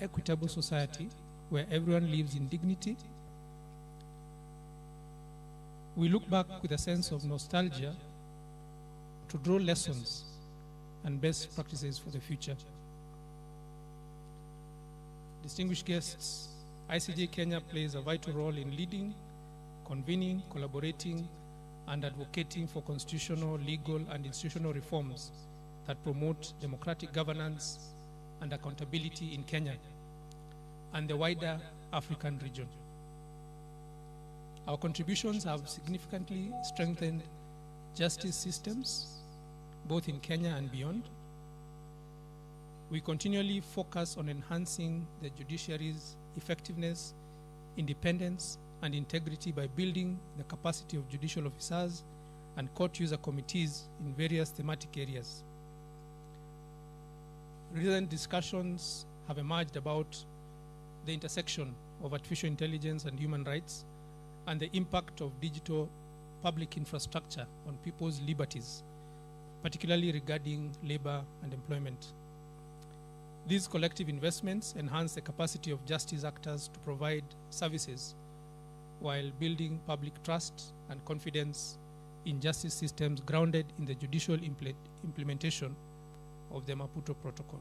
equitable society where everyone lives in dignity. We look back with a sense of nostalgia to draw lessons and best practices for the future. Distinguished guests, ICJ Kenya plays a vital role in leading, convening, collaborating, and advocating for constitutional, legal, and institutional reforms that promote democratic governance and accountability in Kenya and the wider African region. Our contributions have significantly strengthened justice systems, both in Kenya and beyond. We continually focus on enhancing the judiciary's effectiveness, independence, and integrity by building the capacity of judicial officers and court user committees in various thematic areas. Recent discussions have emerged about the intersection of artificial intelligence and human rights and the impact of digital public infrastructure on people's liberties, particularly regarding labor and employment. These collective investments enhance the capacity of justice actors to provide services while building public trust and confidence in justice systems grounded in the judicial implementation of the Maputo Protocol.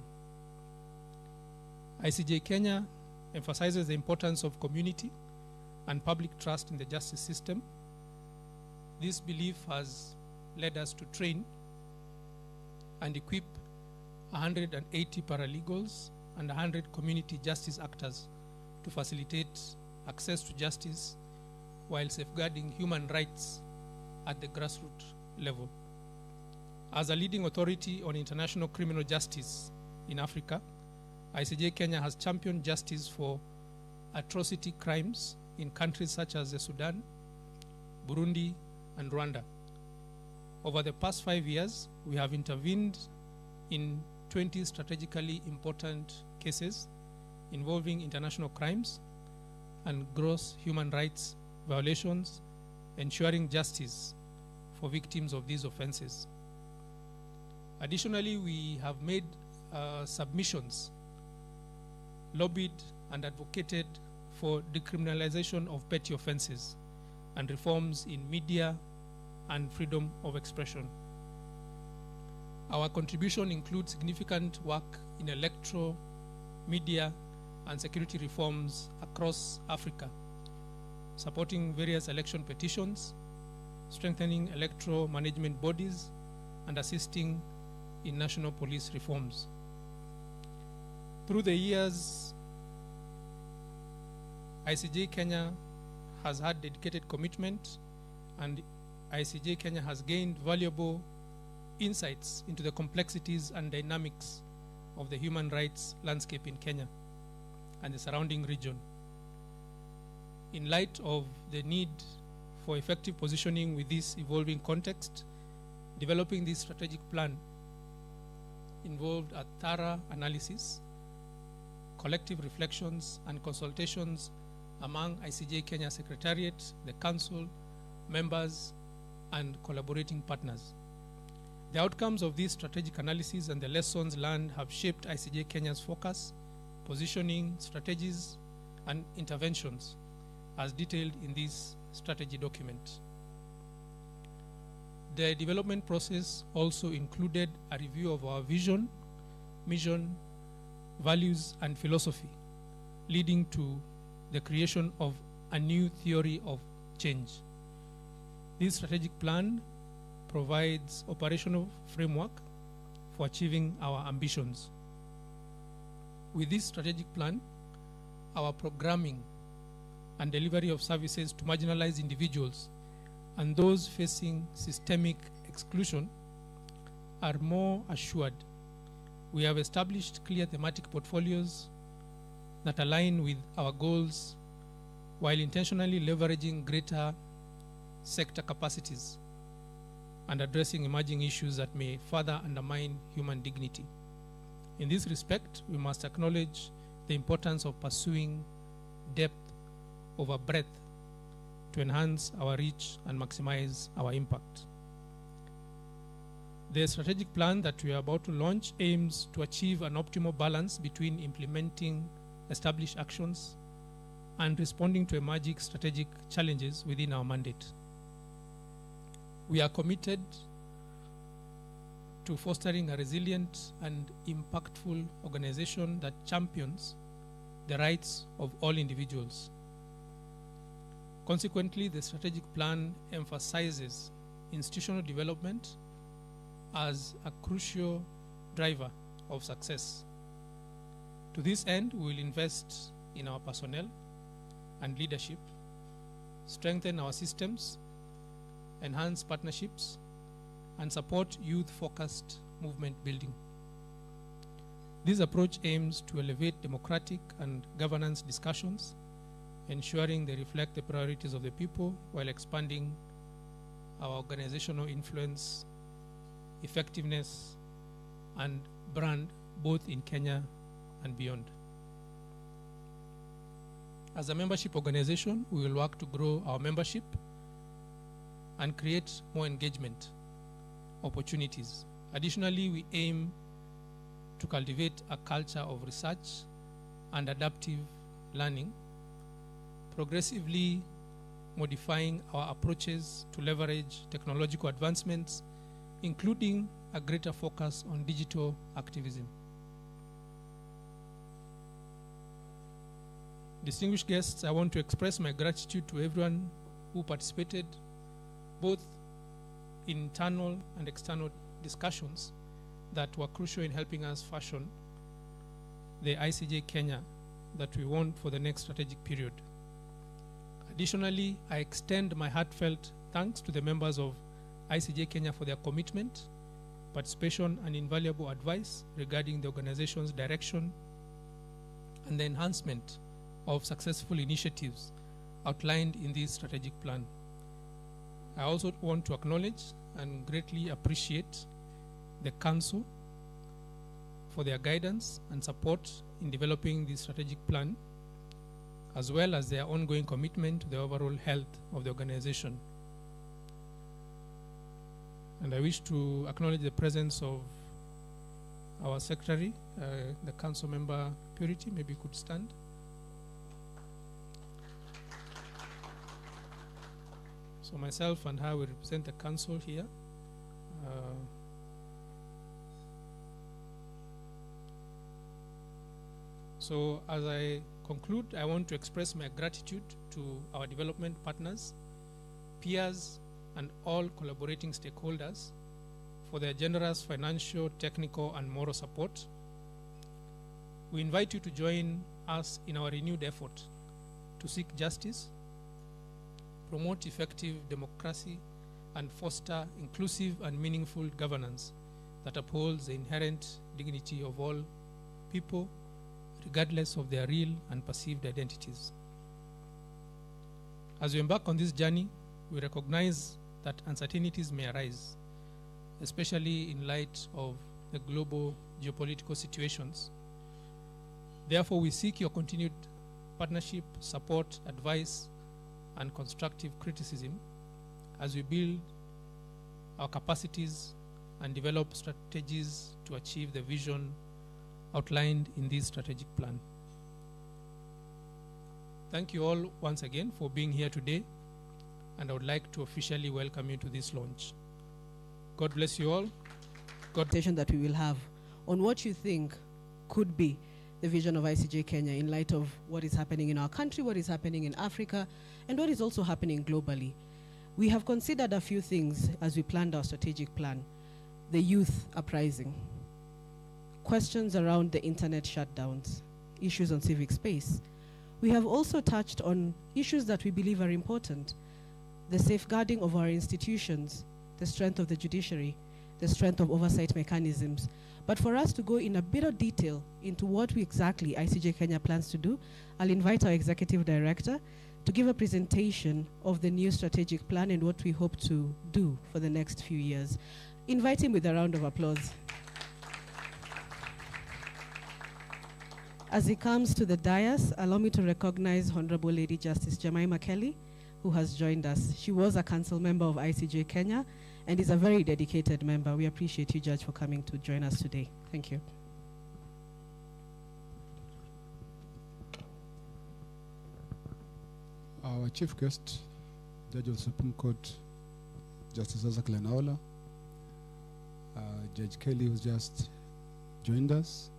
ICJ Kenya emphasizes the importance of community and public trust in the justice system. This belief has led us to train and equip 180 paralegals and 100 community justice actors to facilitate access to justice while safeguarding human rights at the grassroots level. As a leading authority on international criminal justice in Africa, ICJ Kenya has championed justice for atrocity crimes in countries such as the Sudan, Burundi, and Rwanda. Over the past 5 years, we have intervened in 20 strategically important cases involving international crimes and gross human rights violations, ensuring justice for victims of these offenses. Additionally, we have made submissions, lobbied and advocated for decriminalization of petty offenses and reforms in media and freedom of expression. Our contribution includes significant work in electoral, media, and security reforms across Africa, supporting various election petitions, strengthening electoral management bodies, and assisting in national police reforms. Through the years, ICJ Kenya has had dedicated commitment, and ICJ Kenya has gained valuable insights into the complexities and dynamics of the human rights landscape in Kenya and the surrounding region. In light of the need for effective positioning with this evolving context, developing this strategic plan involved a thorough analysis, collective reflections, and consultations among ICJ Kenya Secretariat, the Council, members, and collaborating partners. The outcomes of this strategic analysis and the lessons learned have shaped ICJ Kenya's focus, positioning, strategies, and interventions as detailed in this strategy document. The development process also included a review of our vision, mission, values, and philosophy, leading to the creation of a new theory of change. This strategic plan provides operational framework for achieving our ambitions. With this strategic plan, our programming and delivery of services to marginalized individuals and those facing systemic exclusion are more assured. We have established clear thematic portfolios that align with our goals while intentionally leveraging greater sector capacities and addressing emerging issues that may further undermine human dignity. In this respect, we must acknowledge the importance of pursuing depth over breadth to enhance our reach and maximize our impact. The strategic plan that we are about to launch aims to achieve an optimal balance between implementing established actions, and responding to emerging strategic challenges within our mandate. We are committed to fostering a resilient and impactful organization that champions the rights of all individuals. Consequently, the strategic plan emphasizes institutional development as a crucial driver of success. To this end, we will invest in our personnel and leadership, strengthen our systems, enhance partnerships, and support youth-focused movement building. This approach aims to elevate democratic and governance discussions, ensuring they reflect the priorities of the people while expanding our organizational influence, effectiveness, and brand both in Kenya and beyond. As a membership organization, we will work to grow our membership and create more engagement opportunities. Additionally, we aim to cultivate a culture of research and adaptive learning, progressively modifying our approaches to leverage technological advancements, including a greater focus on digital activism. Distinguished guests, I want to express my gratitude to everyone who participated, both in internal and external discussions that were crucial in helping us fashion the ICJ Kenya that we want for the next strategic period. Additionally, I extend my heartfelt thanks to the members of ICJ Kenya for their commitment, participation, and invaluable advice regarding the organization's direction and the enhancement of successful initiatives outlined in this strategic plan. I also want to acknowledge and greatly appreciate the Council for their guidance and support in developing this strategic plan, as well as their ongoing commitment to the overall health of the organization. And I wish to acknowledge the presence of our Secretary, the Council Member Purity. Maybe you could stand. So myself and her will represent the Council here. So as I conclude, I want to express my gratitude to our development partners, peers, and all collaborating stakeholders for their generous financial, technical, and moral support. We invite you to join us in our renewed effort to seek justice, promote effective democracy, and foster inclusive and meaningful governance that upholds the inherent dignity of all people, regardless of their real and perceived identities. As we embark on this journey, we recognize that uncertainties may arise, especially in light of the global geopolitical situations. Therefore, we seek your continued partnership, support, advice, and constructive criticism as we build our capacities and develop strategies to achieve the vision outlined in this strategic plan. Thank you all once again for being here today, and I would like to officially welcome you to this launch. God bless you all. Conversation that we will have on what you think could be the vision of ICJ Kenya in light of what is happening in our country, what is happening in Africa, and what is also happening globally. We have considered a few things as we planned our strategic plan. The youth uprising, questions around the internet shutdowns, issues on civic space. We have also touched on issues that we believe are important: the safeguarding of our institutions, the strength of the judiciary, the strength of oversight mechanisms. But for us to go in a bit of detail into what exactly ICJ Kenya plans to do, I'll invite our Executive Director to give a presentation of the new strategic plan and what we hope to do for the next few years. Invite him with a round of applause. As he comes to the dais, allow me to recognize Honorable Lady Justice Jemima Kelly, who has joined us. She was a council member of ICJ Kenya and is a very dedicated member. We appreciate you, Judge, for coming to join us today. Thank you. Our chief guest, Judge of the Supreme Court, Justice Isaac Lenaola, Judge Kelly, who's just joined us.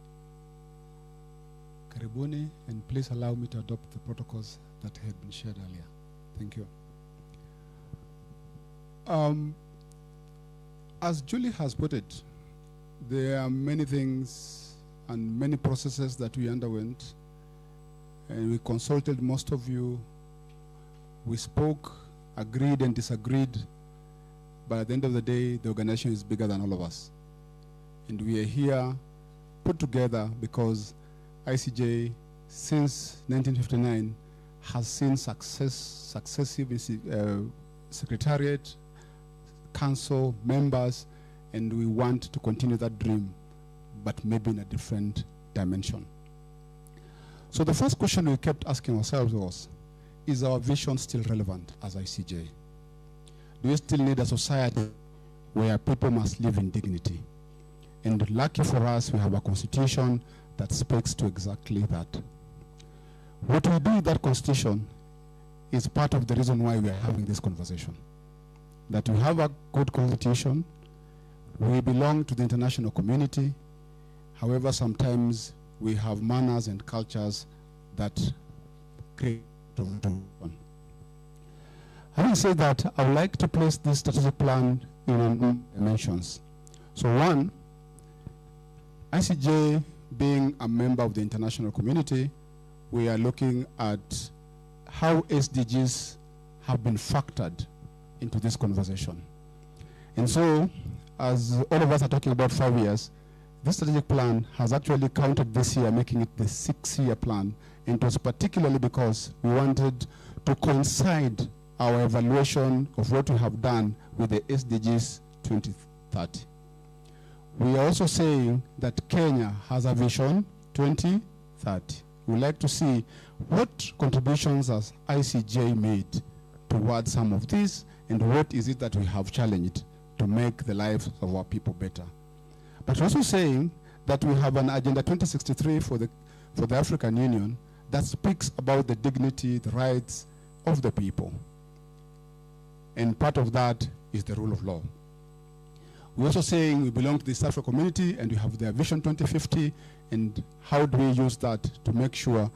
Karibuni, and please allow me to adopt the protocols that had been shared earlier. Thank you. As Julie has put it, there are many things and many processes that we underwent, and we consulted most of you. We spoke, agreed and disagreed, but at the end of the day, the organization is bigger than all of us. And we are here put together because ICJ, since 1959, has seen successive secretariat, council, members, and we want to continue that dream, but maybe in a different dimension. So the first question we kept asking ourselves was, is our vision still relevant as ICJ? Do we still need a society where people must live in dignity? And lucky for us, we have a constitution that speaks to exactly that. What we do with that constitution is part of the reason why we are having this conversation. That we have a good constitution, we belong to the international community. However, sometimes we have manners and cultures that create. Having said that, I would like to place this strategic plan in dimensions. So one, ICJ being a member of the international community, we are looking at how SDGs have been factored into this conversation. And so, as all of us are talking about 5 years, this strategic plan has actually counted this year, making it the 6-year plan. And it was particularly because we wanted to coincide our evaluation of what we have done with the SDGs 2030. We are also saying that Kenya has a vision 2030. We'd like to see what contributions has ICJ made towards some of these, and what is it that we have challenged to make the lives of our people better. But we're also saying that we have an Agenda 2063 for the African Union that speaks about the dignity, the rights of the people. And part of that is the rule of law. We're also saying we belong to the East African community and we have their Vision 2050, and how do we use that to make sure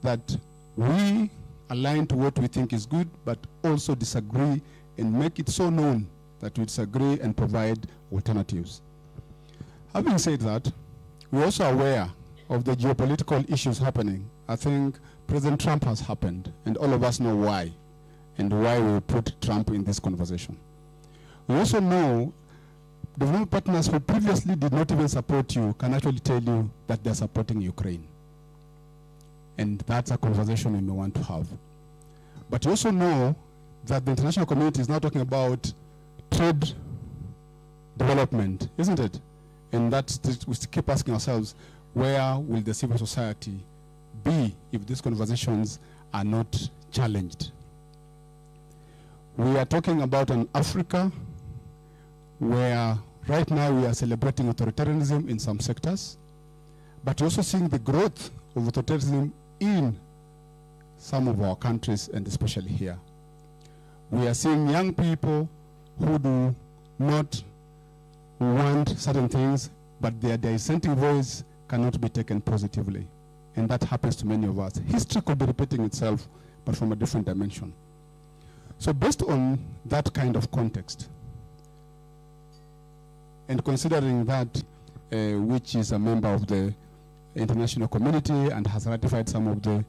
that we align to what we think is good, but also disagree and make it so known that we disagree and provide alternatives. Having said that, we're also aware of the geopolitical issues happening. I think President Trump has happened, and all of us know why, and why we put Trump in this conversation. We also know development partners who previously did not even support you can actually tell you that they're supporting Ukraine. And that's a conversation we may want to have. But you also know that the international community is now talking about trade development, isn't it? And that's, we keep asking ourselves, where will the civil society be if these conversations are not challenged? We are talking about an Africa where right now we are celebrating authoritarianism in some sectors, but we're also seeing the growth of authoritarianism in some of our countries, and especially here. We are seeing young people who do not want certain things, but their dissenting voice cannot be taken positively. And that happens to many of us. History could be repeating itself, but from a different dimension. So based on that kind of context, and considering that which is a member of the international community and has ratified some of the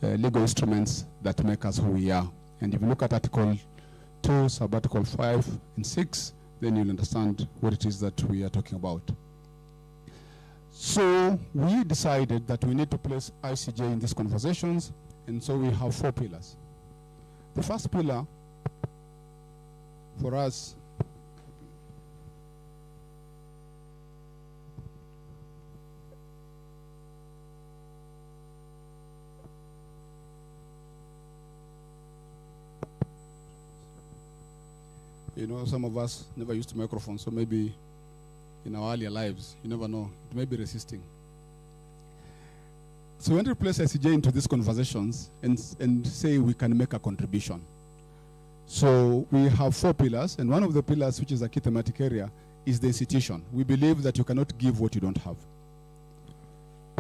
legal instruments that make us who we are. And if you look at Article 2, Sub-Article 5 and 6, then you'll understand what it is that we are talking about. So we decided that we need to place ICJ in these conversations, and so we have 4 pillars. The first pillar for us you know, some of us never used a microphone, so maybe in our earlier lives, you never know, it may be resisting. So we want to place ICJ into these conversations and say we can make a contribution. So we have 4 pillars, and one of the pillars, which is a key thematic area, is the institution. We believe that you cannot give what you don't have.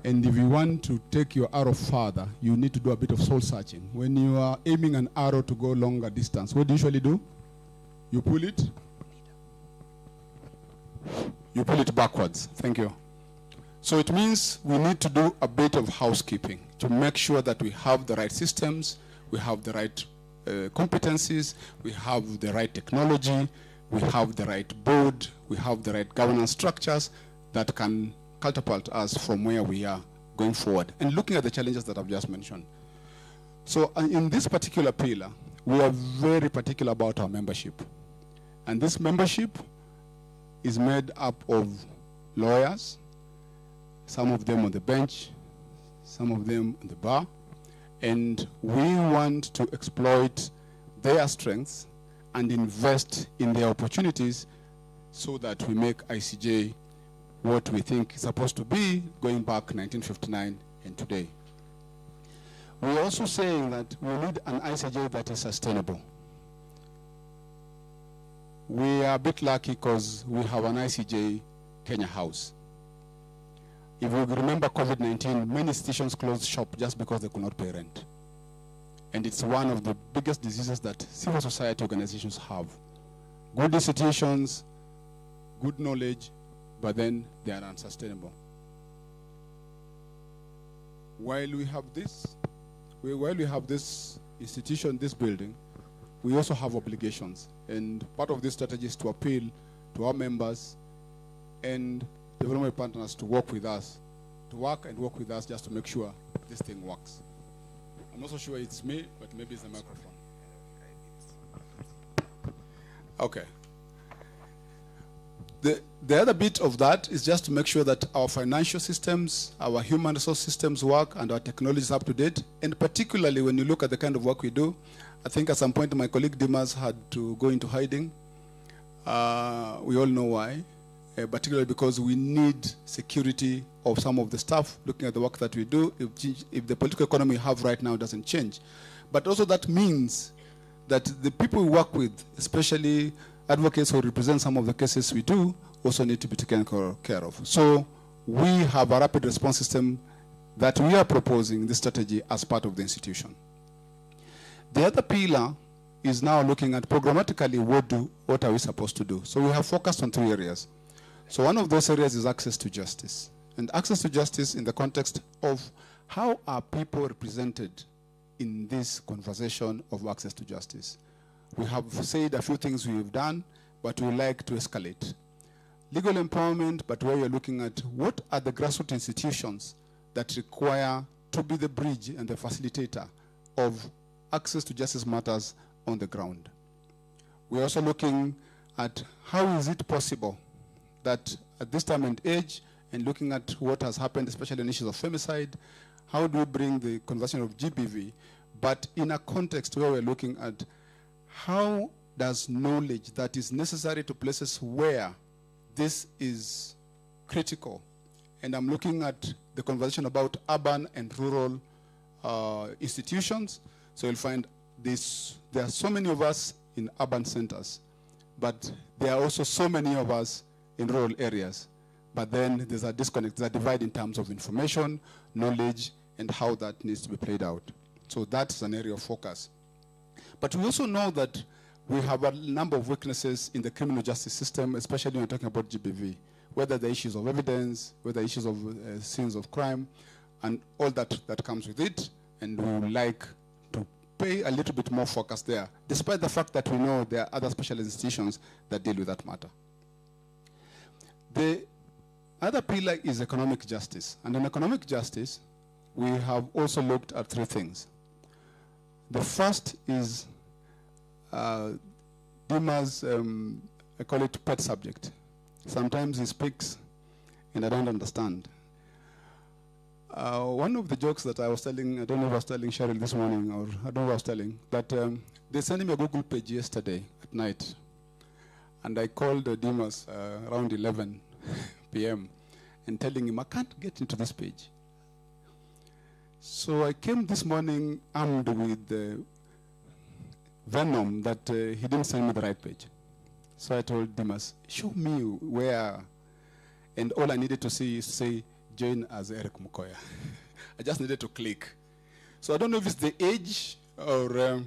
And if you want to take your arrow further, you need to do a bit of soul searching. When you are aiming an arrow to go longer distance, what do you usually do? You pull it. You pull it backwards. Thank you. So it means we need to do a bit of housekeeping to make sure that we have the right systems, we have the right competencies, we have the right technology, we have the right board, we have the right governance structures that can catapult us from where we are going forward, and looking at the challenges that I've just mentioned. So in this particular pillar, we are very particular about our membership. And this membership is made up of lawyers, some of them on the bench, some of them on the bar, and we want to exploit their strengths and invest in their opportunities so that we make ICJ what we think is supposed to be going back 1959 and today. We're also saying that we need an ICJ that is sustainable. We are a bit lucky because we have an ICJ Kenya House. If you remember COVID-19, many institutions closed shop just because they could not pay rent. And it's one of the biggest diseases that civil society organizations have. Good institutions, good knowledge, but then they are unsustainable. While we have this institution, this building, we also have obligations. And part of this strategy is to appeal to our members and development partners to work with us, to work and work with us just to make sure this thing works. I'm not so sure it's me, but maybe it's the microphone. Okay. The other bit of that is just to make sure that our financial systems, our human resource systems work, and our technology is up to date. And particularly when you look at the kind of work we do, I think at some point my colleague Dimas had to go into hiding. We all know why. Particularly because we need security of some of the staff, looking at the work that we do, if the political economy we have right now doesn't change. But also that means that the people we work with, especially advocates who represent some of the cases we do, also need to be taken care of. So we have a rapid response system that we are proposing this strategy as part of the institution. The other pillar is now looking at programmatically what are we supposed to do. So we have focused on 3 areas. So one of those areas is access to justice. And access to justice in the context of how are people represented in this conversation of access to justice. We have said a few things we've done, but we like to escalate. Legal empowerment, but where you're looking at what are the grassroots institutions that require to be the bridge and the facilitator of access to justice matters on the ground. We're also looking at how is it possible that at this time and age, and looking at what has happened, especially in issues of femicide, how do we bring the conversion of GBV, but in a context where we're looking at how does knowledge that is necessary to places where this is critical, and I'm looking at the conversation about urban and rural institutions, so you'll find this, there are so many of us in urban centers, but there are also so many of us in rural areas. But then there's a disconnect, there's a divide in terms of information, knowledge, and how that needs to be played out. So that's an area of focus. But we also know that we have a number of weaknesses in the criminal justice system, especially when we're talking about GBV, whether the issues of evidence, whether issues of scenes of crime, and all that comes with it. And we would like to pay a little bit more focus there, despite the fact that we know there are other special institutions that deal with that matter. The other pillar is economic justice. And in economic justice, we have also looked at 3 things. The first is Dima's, I call it pet subject. Sometimes he speaks and I don't understand. One of the jokes that I was telling, I don't know if I was telling Cheryl this morning or I don't know what I was telling, that they sent him a Google page yesterday at night. And I called Dimas around 11 p.m. and telling him, I can't get into this page. So I came this morning armed with the venom that he didn't send me the right page. So I told Dimas, show me where. And all I needed to see is say, join as Eric Mukoya. I just needed to click. So I don't know if it's the age or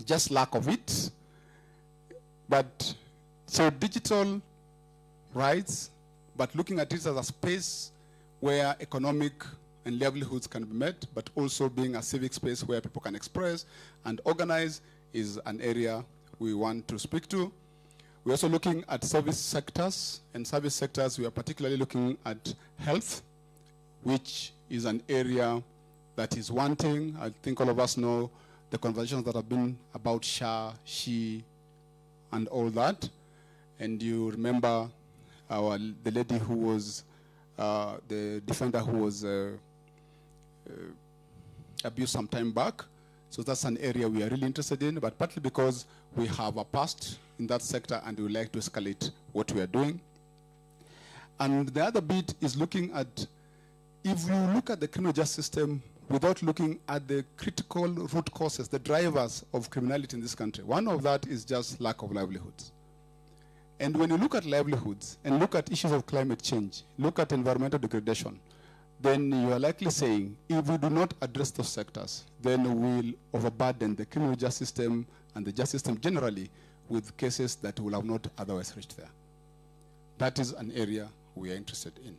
just lack of it. But so digital rights, but looking at it as a space where economic and livelihoods can be met, but also being a civic space where people can express and organize is an area we want to speak to. We're also looking at service sectors, and service sectors we are particularly looking at health, which is an area that is wanting. I think all of us know the conversations that have been about SHA, SHE, and all that. And you remember the lady who was, the defender who was abused some time back. So that's an area we are really interested in, but partly because we have a past in that sector and we would like to escalate what we are doing. And the other bit is looking at, if you look at the criminal justice system without looking at the critical root causes, the drivers of criminality in this country, one of that is just lack of livelihoods. And when you look at livelihoods and look at issues of climate change, look at environmental degradation, then you are likely saying, if we do not address those sectors, then we'll overburden the criminal justice system and the justice system generally with cases that will have not otherwise reached there. That is an area we are interested in.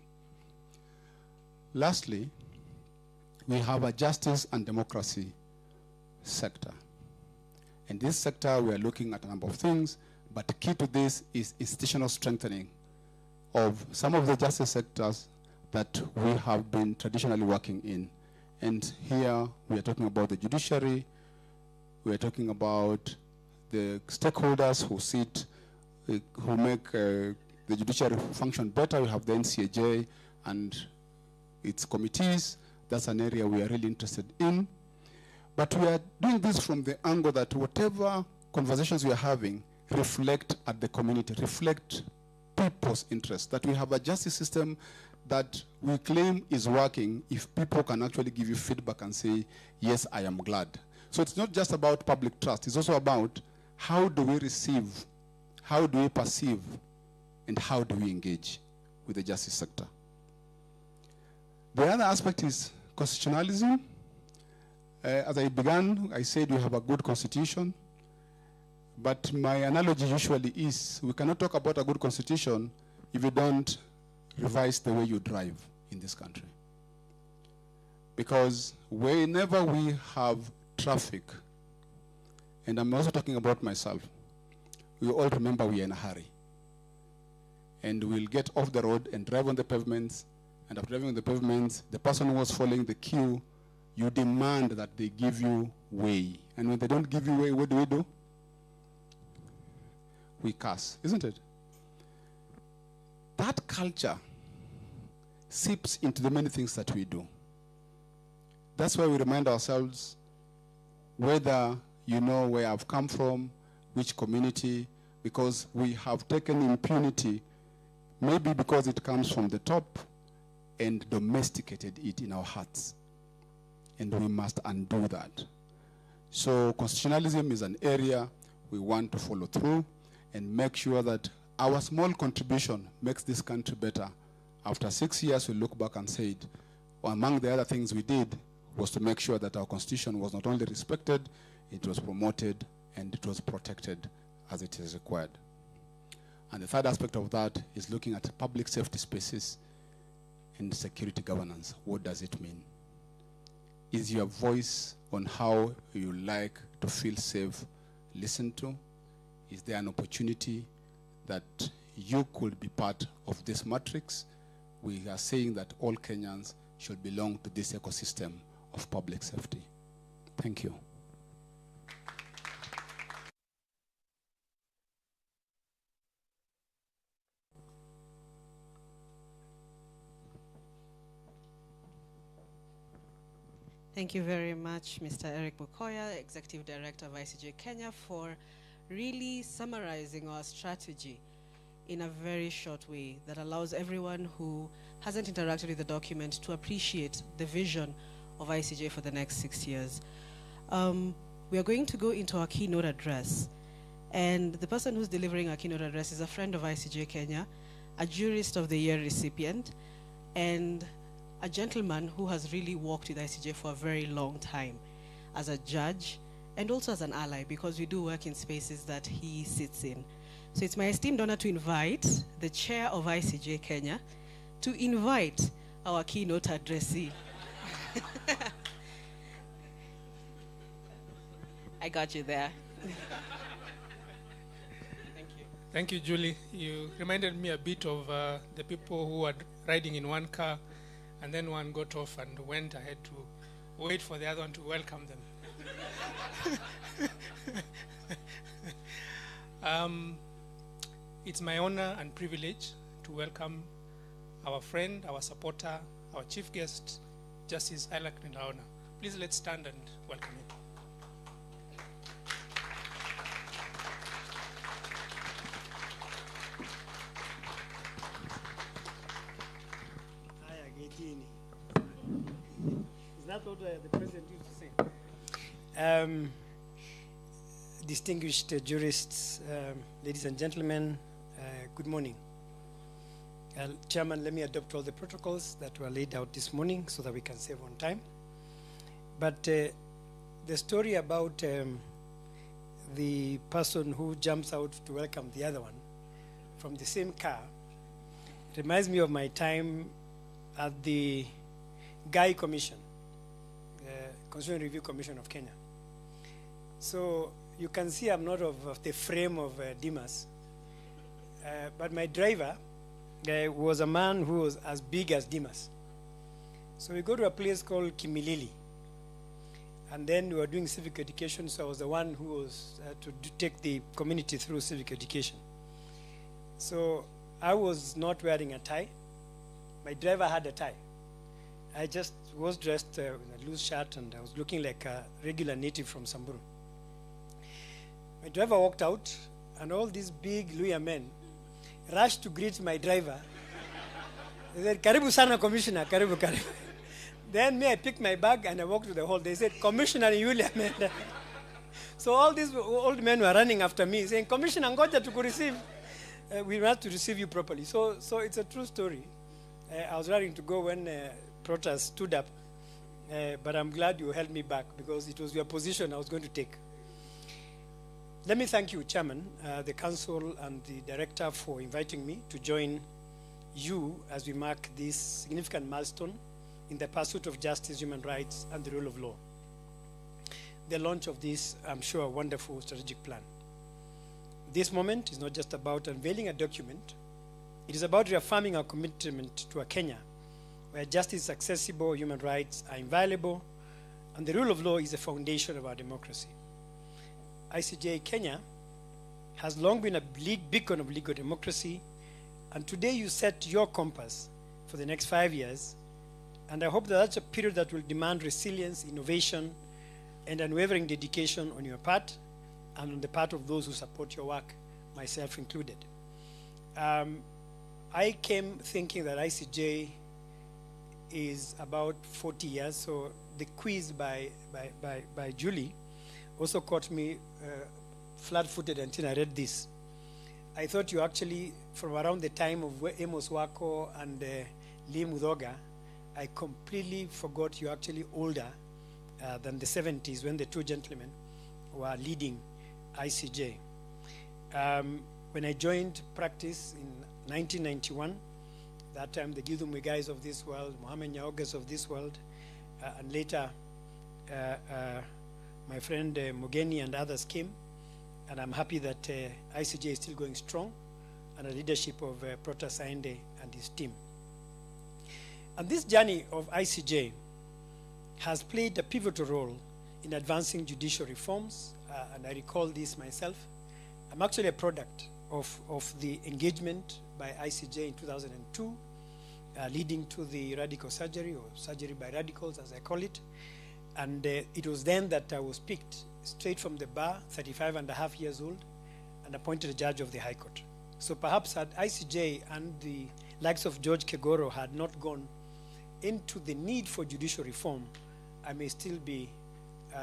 Lastly, we have a justice and democracy sector. In this sector, we are looking at a number of things, but the key to this is institutional strengthening of some of the justice sectors that we have been traditionally working in. And here we are talking about the judiciary, we are talking about the stakeholders who sit, who make the judiciary function better. We have the ICJ and its committees. That's an area we are really interested in. But we are doing this from the angle that whatever conversations we are having reflect at the community, reflect people's interests, that we have a justice system that we claim is working if people can actually give you feedback and say, yes, I am glad. So it's not just about public trust, it's also about how do we receive, how do we perceive, and how do we engage with the justice sector. The other aspect is constitutionalism. As I began, I said we have a good constitution, but my analogy usually is we cannot talk about a good constitution if you don't revise the way you drive in this country. Because whenever we have traffic, and I'm also talking about myself, we all remember we are in a hurry. And we'll get off the road and drive on the pavements, and after driving on the pavements, the person who was following the queue, you demand that they give you way. And when they don't give you way, what do? We curse, isn't it? That culture seeps into the many things that we do. That's why we remind ourselves whether you know where I've come from, which community, because we have taken impunity, maybe because it comes from the top, and domesticated it in our hearts. And we must undo that. So constitutionalism is an area we want to follow through and make sure that our small contribution makes this country better. After 6 years, we look back and said, well, among the other things we did was to make sure that our constitution was not only respected, it was promoted, and it was protected as it is required. And the third aspect of that is looking at public safety spaces and security governance. What does it mean? Is your voice on how you like to feel safe listened to? Is there an opportunity that you could be part of this matrix? We are saying that all Kenyans should belong to this ecosystem of public safety. Thank you. Thank you very much, Mr. Eric Mukoya, Executive Director of ICJ Kenya, for really summarizing our strategy in a very short way that allows everyone who hasn't interacted with the document to appreciate the vision of ICJ for the next 6 years. We are going to go into our keynote address. And the person who's delivering our keynote address is a friend of ICJ Kenya, a Jurist of the Year recipient, and a gentleman who has really worked with ICJ for a very long time as a judge and also as an ally, because we do work in spaces that he sits in. So it's my esteemed honor to invite the chair of ICJ Kenya to invite our keynote addressee. I got you there. Thank you, Julie. You reminded me a bit of the people who were riding in one car, and then one got off and went ahead to wait for the other one to welcome them. It's my honor and privilege to welcome our friend, our supporter, our chief guest, Justice Isaac Nelaona. Please let's stand and welcome him. Is that what the president used to say? Distinguished jurists, ladies and gentlemen, good morning. Chairman, let me adopt all the protocols that were laid out this morning so that we can save on time. But the story about the person who jumps out to welcome the other one from the same car reminds me of my time at the Guy Commission, Constitutional Review Commission of Kenya. So you can see I'm not of the frame of Dimas, but my driver was a man who was as big as Dimas. So we go to a place called Kimilili, and then we were doing civic education, so I was the one who was to take the community through civic education. So I was not wearing a tie. My driver had a tie. I just was dressed with a loose shirt, and I was looking like a regular native from Samburu. My driver walked out, and all these big Luya men rushed to greet my driver. They said, "Karibu sana, Commissioner, karibu, karibu." Then I picked my bag and I walked to the hall. They said, "Commissioner Yulia." So all these old men were running after me, saying, "Commissioner, ngoja tukureceive. We have to receive you properly." So it's a true story. I was ready to go when protest stood up, but I'm glad you held me back because it was your position I was going to take. Let me thank you, Chairman, the Council, and the Director for inviting me to join you as we mark this significant milestone in the pursuit of justice, human rights, and the rule of law. The launch of this, I'm sure, wonderful strategic plan. This moment is not just about unveiling a document. It is about reaffirming our commitment to a Kenya where justice is accessible, human rights are inviolable, and the rule of law is the foundation of our democracy. ICJ Kenya has long been a beacon of legal democracy, and today you set your compass for the next 5 years, and I hope that that's a period that will demand resilience, innovation, and unwavering dedication on your part and on the part of those who support your work, myself included. I came thinking that ICJ is about 40 years, so the quiz by Julie also caught me flat-footed until I read this. I thought you actually, from around the time of Amos Wako and Lee Mudoga, I completely forgot you're actually older than the 70s when the two gentlemen were leading ICJ. When I joined practice in 1991, that time the Gildum guys of this world, Mohammed Nyaogas of this world, and later my friend Mugeni and others came, and I'm happy that ICJ is still going strong under the leadership of Prota Sainde and his team. And this journey of ICJ has played a pivotal role in advancing judicial reforms, and I recall this myself. I'm actually a product of the engagement by ICJ in 2002, leading to the radical surgery, or surgery by radicals as I call it. And it was then that I was picked straight from the bar, 35 and a half years old, and appointed a judge of the High Court. So perhaps had ICJ and the likes of George Kegoro had not gone into the need for judicial reform, I may still be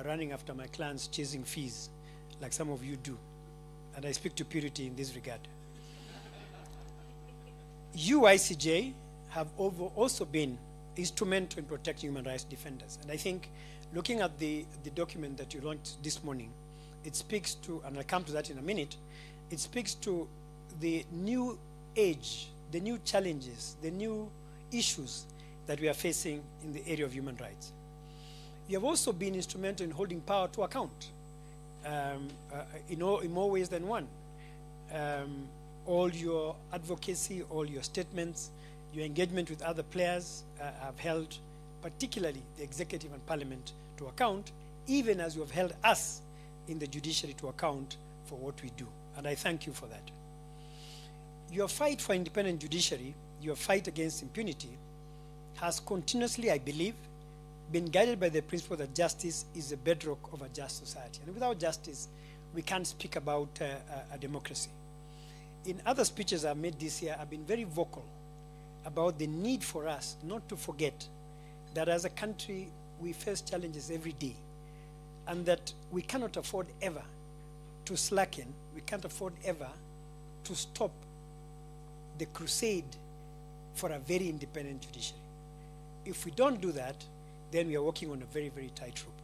running after my clients, chasing fees, like some of you do. And I speak to purity in this regard. You, ICJ, have also been instrumental in protecting human rights defenders. And I think, looking at the document that you launched this morning, it speaks to, and I'll come to that in a minute, it speaks to the new age, the new challenges, the new issues that we are facing in the area of human rights. You have also been instrumental in holding power to account in more ways than one. All your advocacy, all your statements, your engagement with other players have held particularly the executive and parliament to account, even as you have held us in the judiciary to account for what we do. And I thank you for that. Your fight for independent judiciary, your fight against impunity, has continuously, I believe, been guided by the principle that justice is the bedrock of a just society. And without justice, we can't speak about a democracy. In other speeches I've made this year, I've been very vocal about the need for us not to forget that as a country, we face challenges every day, and that we cannot afford ever to slacken, we can't afford ever to stop the crusade for a very independent judiciary. If we don't do that, then we are walking on a very, very tight rope.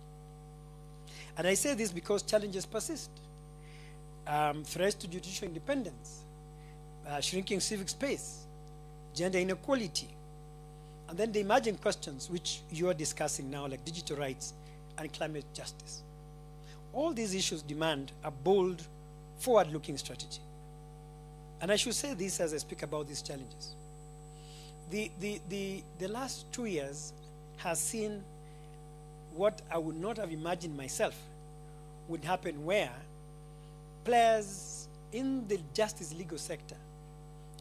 And I say this because challenges persist. Threats to judicial independence, shrinking civic space, gender inequality, and then the emerging questions which you are discussing now, like digital rights and climate justice. All these issues demand a bold, forward-looking strategy. And I should say this as I speak about these challenges. The last 2 years has seen what I would not have imagined myself would happen, where players in the justice legal sector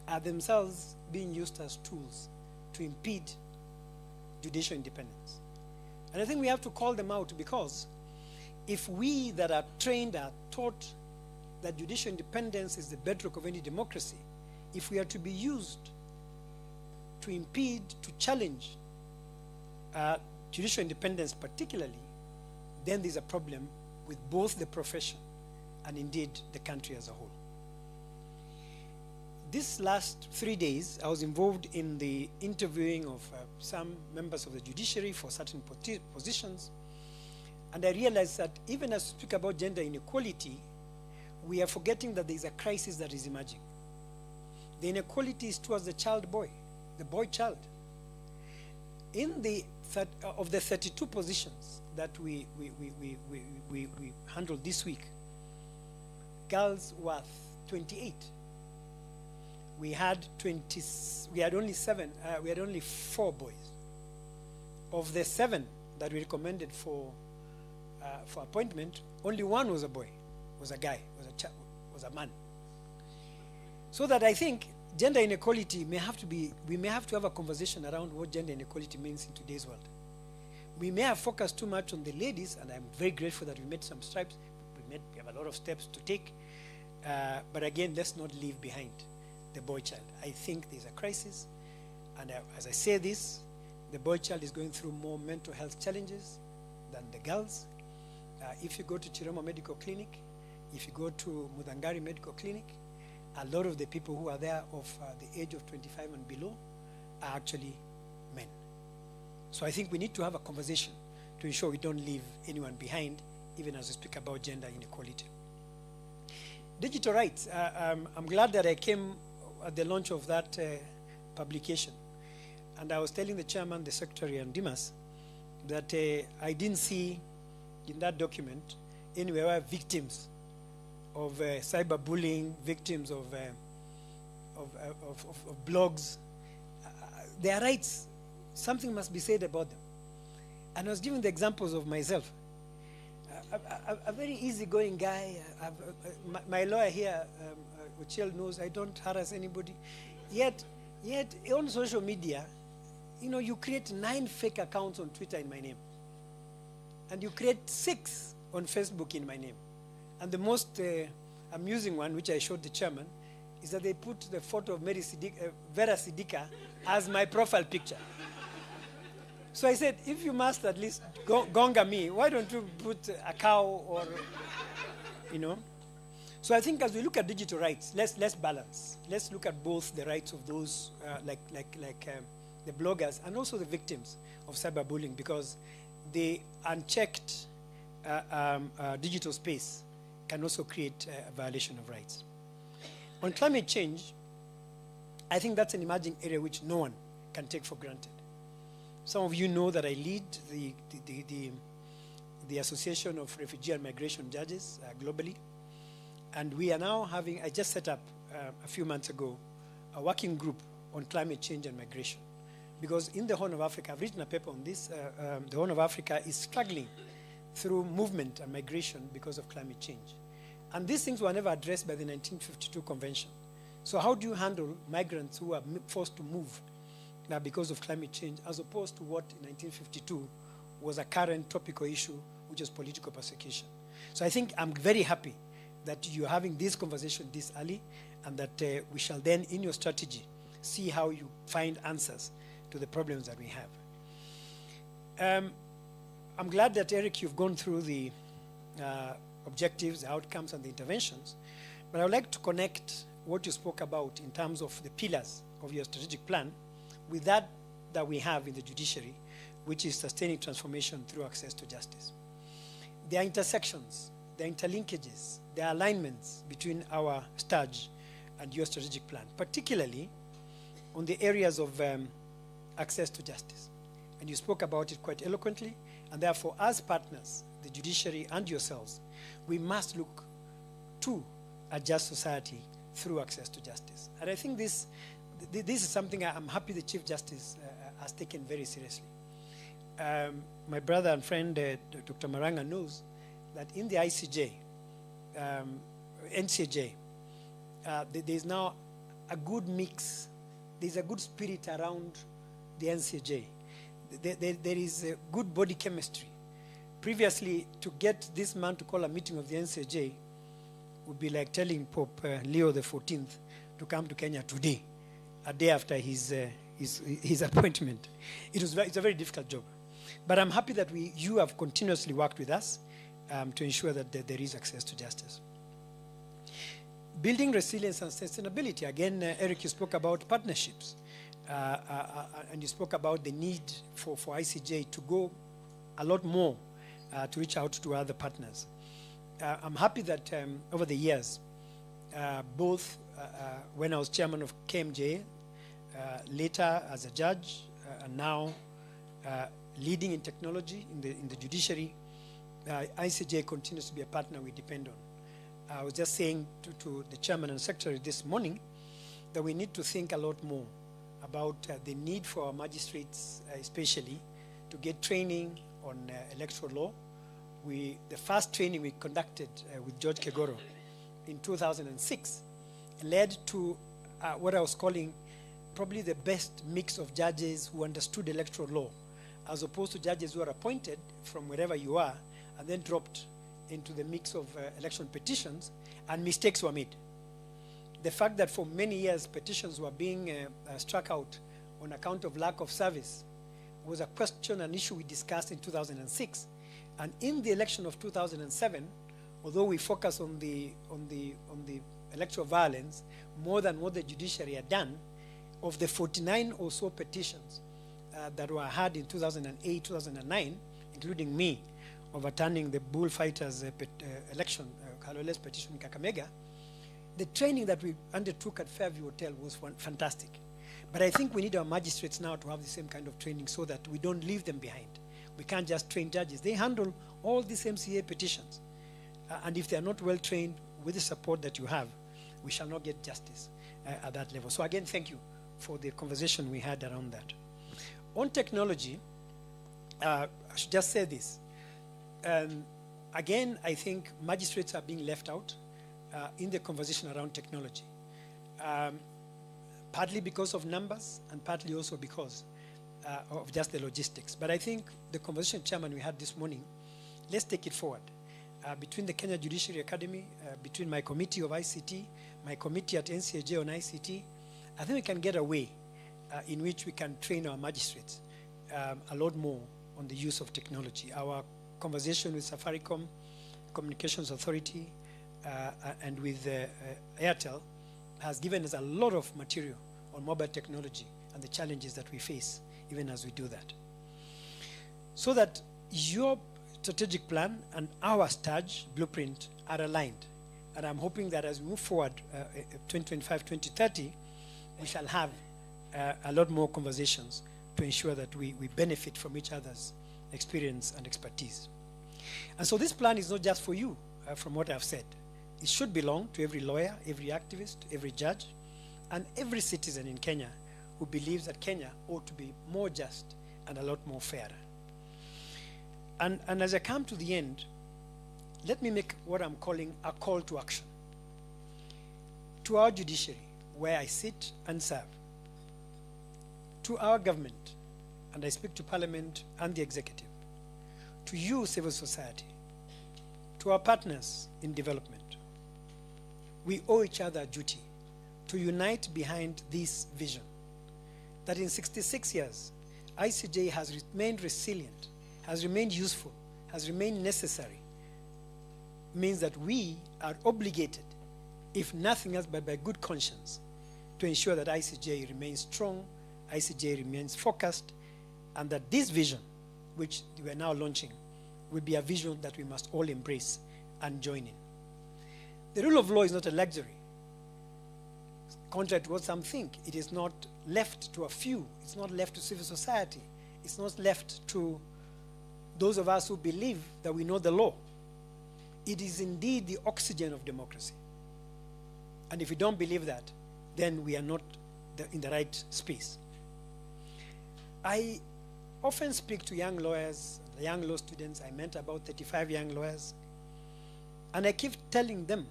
are themselves being used as tools to impede judicial independence. And I think we have to call them out, because if we that are trained are taught that judicial independence is the bedrock of any democracy, if we are to be used to impede, to challenge judicial independence particularly, then there's a problem with both the profession and indeed the country as a whole. This last 3 days, I was involved in the interviewing of some members of the judiciary for certain positions, and I realized that even as we speak about gender inequality, we are forgetting that there is a crisis that is emerging. The inequality is towards the child boy, the boy child. In the of the 32 positions that we handled this week, girls were 28. We had only 4 boys. Of the 7 that we recommended for appointment, only 1 was a boy, was a guy, was a man. So that I think gender inequality we may have to have a conversation around what gender inequality means in today's world. We may have focused too much on the ladies, and I'm very grateful that we made some steps. We have a lot of steps to take. But again, let's not leave behind the boy child. I think there's a crisis, and as I say this, the boy child is going through more mental health challenges than the girls. If you go to Chiroma Medical Clinic, if you go to Mudangari Medical Clinic, a lot of the people who are there of the age of 25 and below are actually men. So I think we need to have a conversation to ensure we don't leave anyone behind, even as we speak about gender inequality. Digital rights. I'm glad that I came at the launch of that publication. And I was telling the chairman, the secretary, and Dimas that I didn't see in that document anywhere where victims of cyberbullying, victims of blogs, their rights, something must be said about them. And I was giving the examples of myself. A very easygoing guy. My lawyer here, Uchel, knows I don't harass anybody. Yet on social media, you create 9 fake accounts on Twitter in my name. And you create 6 on Facebook in my name. And the most amusing one, which I showed the chairman, is that they put the photo of Vera Siddiqa as my profile picture. So I said, if you must at least gonga me, why don't you put a cow or, you know? So I think as we look at digital rights, let's balance. Let's look at both the rights of those the bloggers and also the victims of cyberbullying, because the unchecked digital space can also create a violation of rights. On climate change, I think that's an emerging area which no one can take for granted. Some of you know that I lead the Association of Refugee and Migration Judges globally. And we are now having, I just set up a few months ago, a working group on climate change and migration. Because in the Horn of Africa, I've written a paper on this, the Horn of Africa is struggling through movement and migration because of climate change. And these things were never addressed by the 1952 Convention. So how do you handle migrants who are forced to move because of climate change, as opposed to what in 1952 was a current topical issue, which is political persecution? So I think I'm very happy that you're having this conversation this early, and that we shall then, in your strategy, see how you find answers to the problems that we have. I'm glad that, Eric, you've gone through the objectives, the outcomes, and the interventions, but I would like to connect what you spoke about in terms of the pillars of your strategic plan with that we have in the judiciary, which is sustaining transformation through access to justice. There are intersections, there are interlinkages, there are alignments between our STAJ and your strategic plan, particularly on the areas of access to justice. And you spoke about it quite eloquently, and therefore, as partners, the judiciary and yourselves, we must look to a just society through access to justice. And I think this is something I'm happy the Chief Justice has taken very seriously. My brother and friend, Dr. Maranga, knows that in the ICJ, NCJ, there's now a good mix. There's a good spirit around the NCJ. There is a good body chemistry. Previously, to get this man to call a meeting of the NCJ would be like telling Pope Leo XIV to come to Kenya today, a day after his appointment. It's a very difficult job. But I'm happy that you have continuously worked with us to ensure that there is access to justice. Building resilience and sustainability. Again, Eric, you spoke about partnerships. And you spoke about the need for ICJ to go a lot more to reach out to other partners. I'm happy that over the years, both when I was chairman of KMJ, later as a judge, and now leading in technology in the judiciary, ICJ continues to be a partner we depend on. I was just saying to the chairman and secretary this morning that we need to think a lot more about the need for our magistrates, especially, to get training on electoral law. The first training we conducted with George Kegoro in 2006 led to what I was calling probably the best mix of judges who understood electoral law, as opposed to judges who are appointed from wherever you are and then dropped into the mix of election petitions, and mistakes were made. The fact that for many years petitions were being struck out on account of lack of service was a question, an issue we discussed in 2006. And in the election of 2007, although we focus on the electoral violence more than what the judiciary had done, of the 49 or so petitions that were had in 2008, 2009, including me, overturning the bullfighters' election, Kalole's petition in Kakamega, the training that we undertook at Fairview Hotel was fantastic. But I think we need our magistrates now to have the same kind of training so that we don't leave them behind. We can't just train judges. They handle all these MCA petitions. And if they're not well trained with the support that you have, we shall not get justice at that level. So again, thank you for the conversation we had around that. On technology, I should just say this. Again, I think magistrates are being left out in the conversation around technology. Partly because of numbers and partly also because of just the logistics. But I think the conversation, Chairman, we had this morning, let's take it forward. Between the Kenya Judiciary Academy, between my committee of ICT, my committee at NCJ on ICT, I think we can get a way in which we can train our magistrates a lot more on the use of technology. Our conversation with Safaricom Communications Authority and with Airtel has given us a lot of material on mobile technology and the challenges that we face even as we do that. So that your strategic plan and our STARG blueprint are aligned. And I'm hoping that as we move forward, 2025, 2030, we shall have a lot more conversations to ensure that we benefit from each other's experience and expertise. And so this plan is not just for you, from what I've said. It should belong to every lawyer, every activist, every judge, and every citizen in Kenya who believes that Kenya ought to be more just and a lot more fair. And as I come to the end, let me make what I'm calling a call to action. To our judiciary, where I sit and serve. To our government, and I speak to Parliament and the executive. To you, civil society. To our partners in development. We owe each other a duty to unite behind this vision. That in 66 years, ICJ has remained resilient, has remained useful, has remained necessary, means that we are obligated, if nothing else but by good conscience, to ensure that ICJ remains strong, ICJ remains focused, and that this vision, which we are now launching, will be a vision that we must all embrace and join in. The rule of law is not a luxury. Contrary to what some think, it is not left to a few. It's not left to civil society. It's not left to those of us who believe that we know the law. It is indeed the oxygen of democracy. And if we don't believe that, then we are not in the right space. I often speak to young lawyers, the young law students. I mentor about 35 young lawyers. And I keep telling them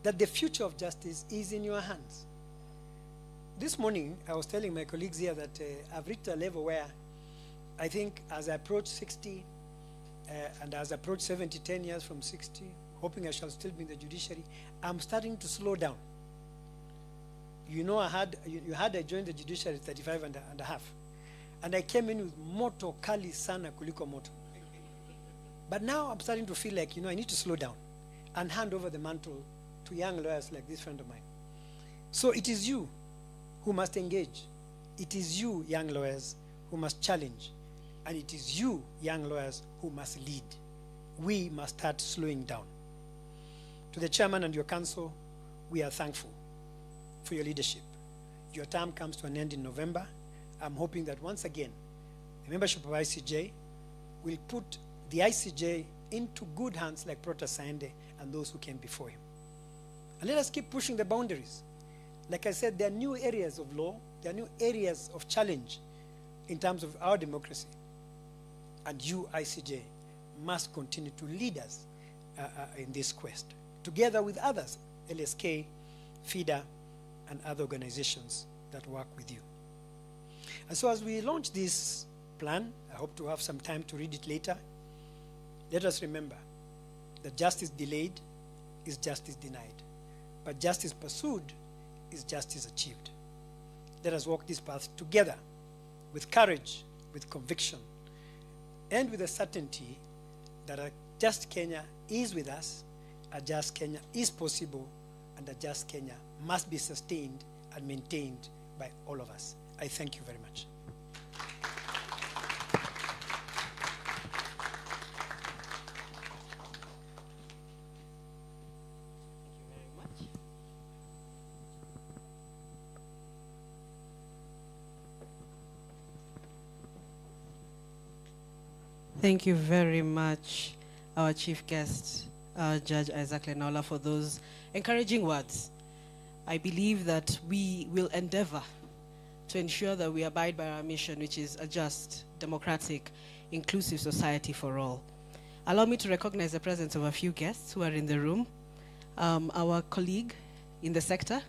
that the future of justice is in your hands. This morning, I was telling my colleagues here that I've reached a level where I think as I approach 60, and as I approach 70, 10 years from 60, hoping I shall still be in the judiciary, I'm starting to slow down. You know, I joined the judiciary at 35 and a half. And I came in with moto kali sana kuliko moto. But now I'm starting to feel like, I need to slow down and hand over the mantle to young lawyers like this friend of mine. So it is you who must engage. It is you, young lawyers, who must challenge. And it is you, young lawyers, who must lead. We must start slowing down. To the chairman and your council, we are thankful for your leadership. Your term comes to an end in November. I'm hoping that once again, the membership of ICJ will put the ICJ into good hands like Prota Saende and those who came before him. And let us keep pushing the boundaries. Like I said, there are new areas of law, there are new areas of challenge in terms of our democracy. And you, ICJ, must continue to lead us in this quest, together with others, LSK, FIDA, and other organizations that work with you. And so as we launch this plan, I hope to have some time to read it later, let us remember that justice delayed is justice denied, but justice pursued is justice achieved. Let us walk this path together with courage, with conviction, and with the certainty that a just Kenya is with us, a just Kenya is possible, and a just Kenya must be sustained and maintained by all of us. I thank you very much. Thank you very much, our chief guest, Judge Isaac Lenaola, for those encouraging words. I believe that we will endeavor to ensure that we abide by our mission, which is a just, democratic, inclusive society for all. Allow me to recognize the presence of a few guests who are in the room. Our colleague in the sector,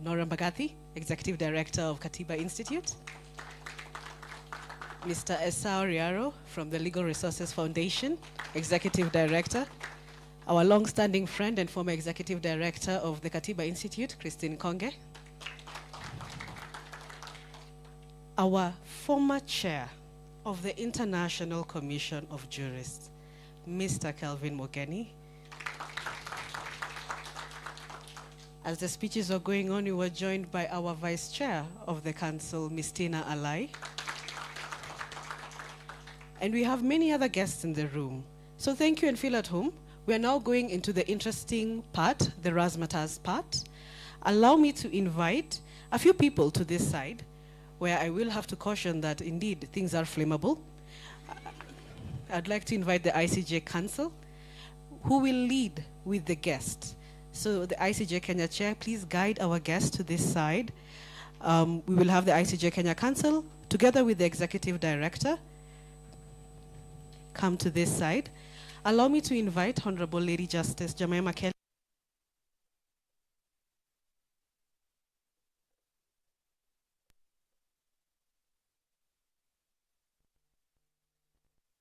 Nora Mbagathi, Executive Director of Katiba Institute. Mr. Esau Riaro from the Legal Resources Foundation, Executive Director. Our long-standing friend and former Executive Director of the Katiba Institute, Christine Konge. our former chair of the International Commission of Jurists, Mr. Kelvin Mogeni. As the speeches were going on, we were joined by our vice chair of the council, Ms. Tina Alai. And we have many other guests in the room. So thank you and feel at home. We are now going into the interesting part, the razzmatazz part. Allow me to invite a few people to this side, where I will have to caution that indeed things are flammable. I'd like to invite the ICJ Council, who will lead with the guest. So the ICJ Kenya Chair, please guide our guest to this side. We will have the ICJ Kenya Council, together with the Executive Director, come to this side. Allow me to invite Honorable Lady Justice Jemima Kelly.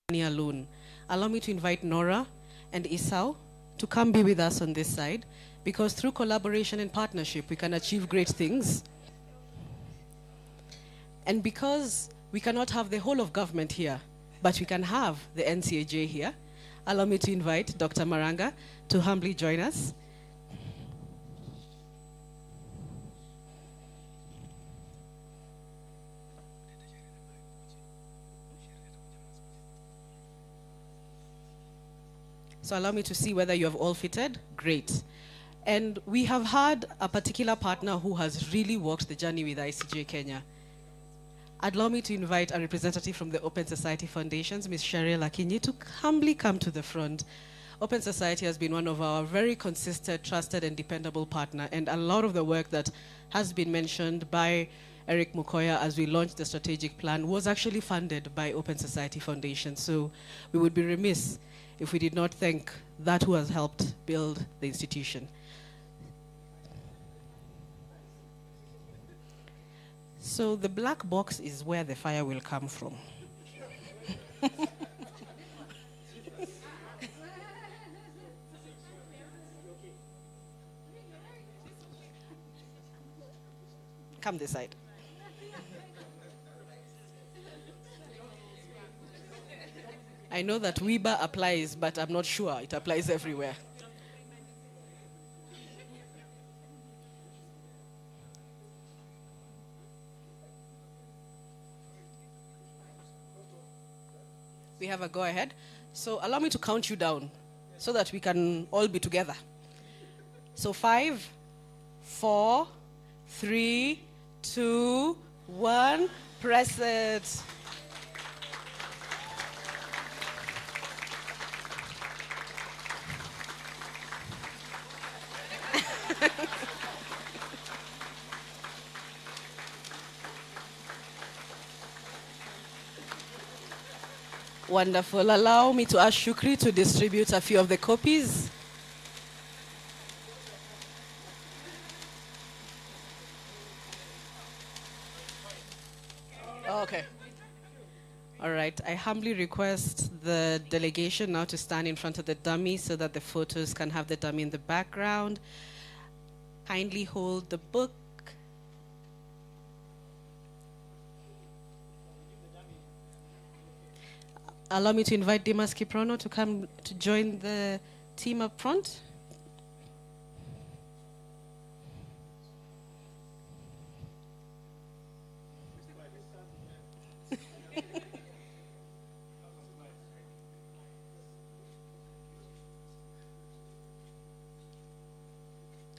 Alone. Allow me to invite Nora and Isao to come be with us on this side, because through collaboration and partnership, we can achieve great things. And because we cannot have the whole of government here, but we can have the NCAJ here, allow me to invite Dr. Maranga to humbly join us. So allow me to see whether you have all fitted. Great. And we have had a particular partner who has really walked the journey with ICJ Kenya. Allow me to invite a representative from the Open Society Foundations, Ms. Cheryl Akinyi, to humbly come to the front. Open Society has been one of our very consistent, trusted, and dependable partner, and a lot of the work that has been mentioned by Eric Mukoya as we launched the strategic plan was actually funded by Open Society Foundation. So we would be remiss if we did not thank that who has helped build the institution. So the black box is where the fire will come from. Come this side. I know that WIBA applies, but I'm not sure it applies everywhere. We have a go-ahead. So allow me to count you down so that we can all be together. So 5, 4, 3, 2, 1, press it. Wonderful. Allow me to ask Shukri to distribute a few of the copies. Okay. All right. I humbly request the delegation now to stand in front of the dummy so that the photos can have the dummy in the background. Kindly hold the book. Allow me to invite Dimas Kiprono to come to join the team up front.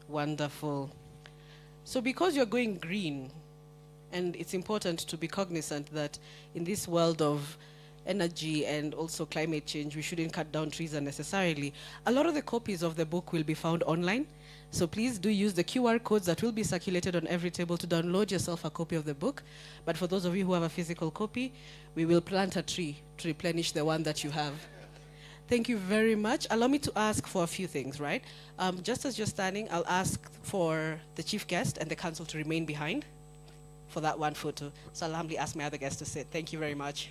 Wonderful. So because you're going green, and it's important to be cognizant that in this world of energy and also climate change, we shouldn't cut down trees unnecessarily. A lot of the copies of the book will be found online. So please do use the QR codes that will be circulated on every table to download yourself a copy of the book. But for those of you who have a physical copy, we will plant a tree to replenish the one that you have. Thank you very much. Allow me to ask for a few things, right? Just as you're standing, I'll ask for the chief guest and the council to remain behind for that one photo. So I'll humbly ask my other guests to sit. Thank you very much.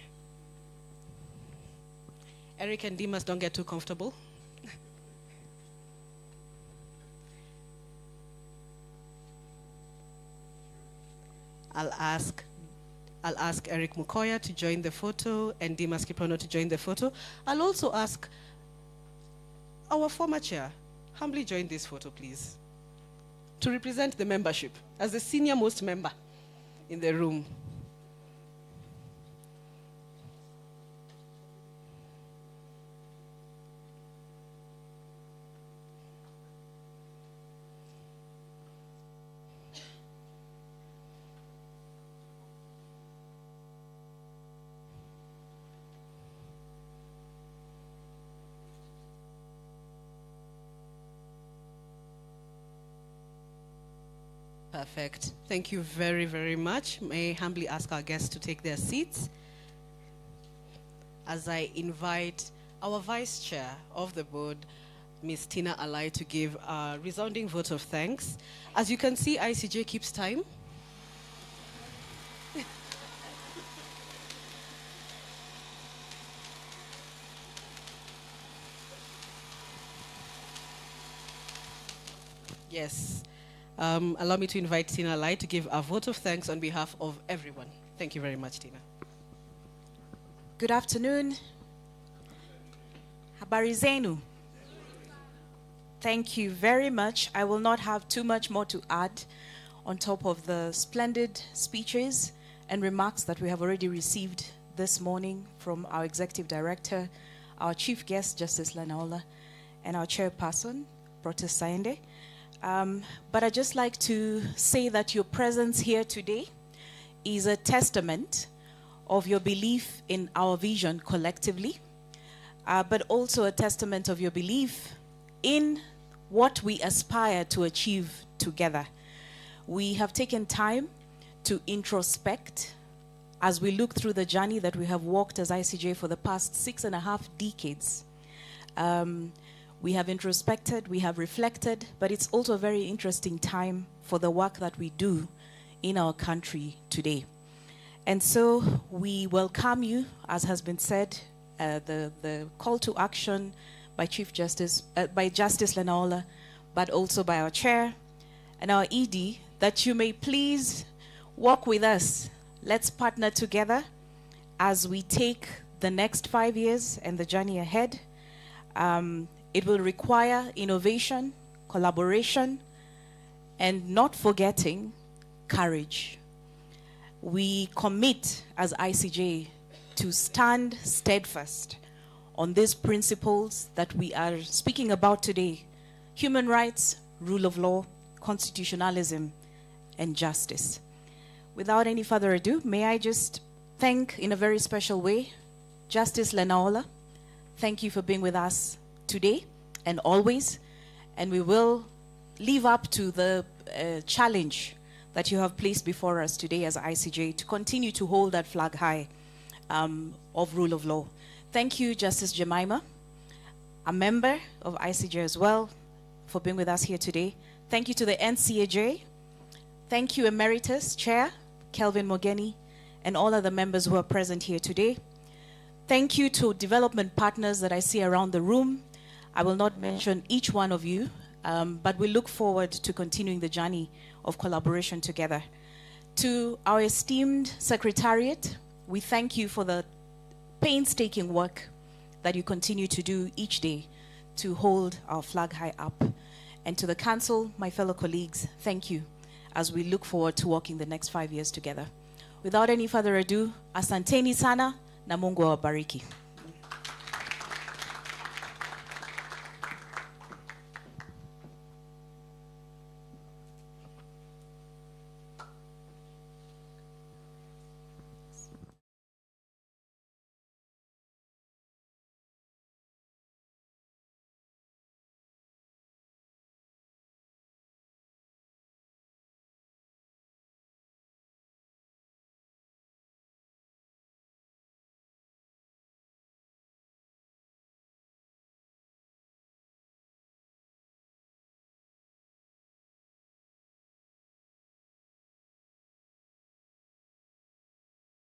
Eric and Dimas, don't get too comfortable. I'll ask I'll ask Eric Mukoya to join the photo and Dimas Kiprono to join the photo. I'll also ask our former chair, humbly join this photo, please, to represent the membership as the senior most member in the room. Perfect. Thank you very, very much. May I humbly ask our guests to take their seats as I invite our Vice Chair of the board, Ms. Tina Alai, to give a resounding vote of thanks. As you can see, ICJ keeps time. Yes. Allow me to invite Tina Lai to give a vote of thanks on behalf of everyone. Thank you very much, Tina. Good afternoon. Habari zenu. Thank you very much. I will not have too much more to add on top of the splendid speeches and remarks that we have already received this morning from our Executive Director, our Chief Guest, Justice Lanaola, and our Chairperson, Protest Saende. But I'd just like to say that your presence here today is a testament of your belief in our vision collectively, but also a testament of your belief in what we aspire to achieve together. We have taken time to introspect as we look through the journey that we have walked as ICJ for the past 6.5 decades. We have introspected, we have reflected, but it's also a very interesting time for the work that we do in our country today. And so we welcome you, as has been said, the call to action by Justice Lanaola, but also by our chair and our ED, that you may please walk with us. Let's partner together as we take the next 5 years and the journey ahead. It will require innovation, collaboration, and not forgetting courage. We commit as ICJ to stand steadfast on these principles that we are speaking about today: human rights, rule of law, constitutionalism, and justice. Without any further ado, may I just thank in a very special way Justice Lanaola. Thank you for being with us today and always, and we will live up to the challenge that you have placed before us today as ICJ to continue to hold that flag high of rule of law. Thank you, Justice Jemima, a member of ICJ as well, for being with us here today. Thank you to the NCAJ. Thank you, Emeritus Chair Kelvin Mogeni, and all other members who are present here today. Thank you to development partners that I see around the room. I will not mention each one of you, but we look forward to continuing the journey of collaboration together. To our esteemed Secretariat, we thank you for the painstaking work that you continue to do each day to hold our flag high up. And to the Council, my fellow colleagues, thank you as we look forward to walking the next 5 years together. Without any further ado, asanteni sana na Mungu awabariki.